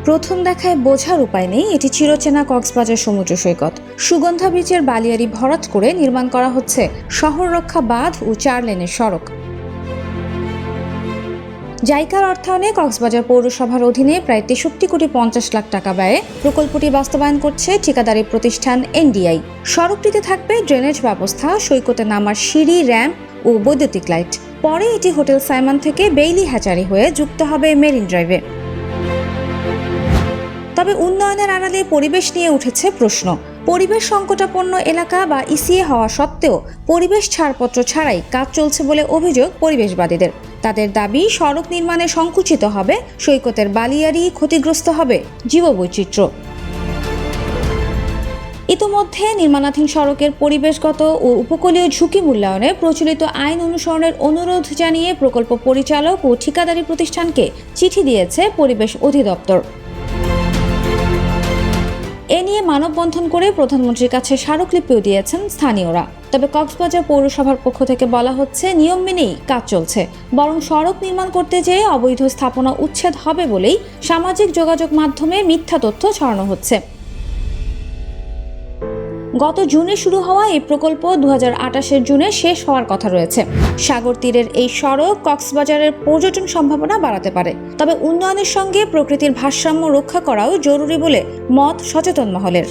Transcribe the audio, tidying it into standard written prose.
প্রথম দেখায় বোঝার উপায় নেই এটি চিরচেনা কক্সবাজার সমুদ্র সৈকত। সুগন্ধা ব্রিজের বালিয়াড়ি ভরাট করে নির্মাণ করা হচ্ছে শহর রক্ষা বাঁধ ও 4 লেনের সড়ক। জাইকার অর্থায়নে কক্সবাজার পৌরসভার অধীনে প্রায় 63,50,00,000 টাকা ব্যয়ে প্রকল্পটি বাস্তবায়ন করছে ঠিকাদারি প্রতিষ্ঠান এনডিআই। সড়কটিতে থাকবে ড্রেনেজ ব্যবস্থা, সৈকতে নামার সিঁড়ি, র্যাম্প ও বৈদ্যুতিক লাইট। পরে এটি হোটেল সাইমন থেকে বেইলি হ্যাচারি হয়ে যুক্ত হবে মেরিন ড্রাইভে। তবে উন্নয়নের আড়ালে পরিবেশ নিয়ে উঠেছে প্রশ্ন। পরিবেশ সংকটাপন্ন এলাকা বা ইসিএ হওয়া সত্ত্বেও পরিবেশ ছাড়পত্র ছাড়াই কাজ চলছে বলে অভিযোগ পরিবেশবাদীদের। তাদের দাবি, সড়ক নির্মাণে সংকুচিত হবে সৈকতের বালিয়াড়ি, ক্ষতিগ্রস্ত হবে জীববৈচিত্র্য। ইতোমধ্যে নির্মাণাধীন সড়কের পরিবেশগত ও উপকূলীয় ঝুঁকি মূল্যায়নে প্রচলিত আইন অনুসরণের অনুরোধ জানিয়ে প্রকল্প পরিচালক ও ঠিকাদারি প্রতিষ্ঠানকে চিঠি দিয়েছে পরিবেশ অধিদপ্তর। এ নিয়ে মানববন্ধন করে প্রধানমন্ত্রীর কাছে স্মারকলিপিও দিয়েছেন স্থানীয়রা। তবে কক্সবাজার পৌরসভার পক্ষ থেকে বলা হচ্ছে, নিয়ম মেনেই কাজ চলছে, বরং সড়ক নির্মাণ করতে যেয়ে অবৈধ স্থাপনা উচ্ছেদ হবে বলেই সামাজিক যোগাযোগ মাধ্যমে মিথ্যা তথ্য ছড়ানো হচ্ছে। গত জুনে শুরু হওয়া এই প্রকল্প 2028 জুনে শেষ হওয়ার কথা রয়েছে। সাগর তীরের এই সড়ক কক্সবাজারের পর্যটন সম্ভাবনা বাড়াতে পারে। তবে উন্নয়নের সঙ্গে প্রকৃতির ভারসাম্য রক্ষা করাও জরুরি বলে মত সচেতন মহলের।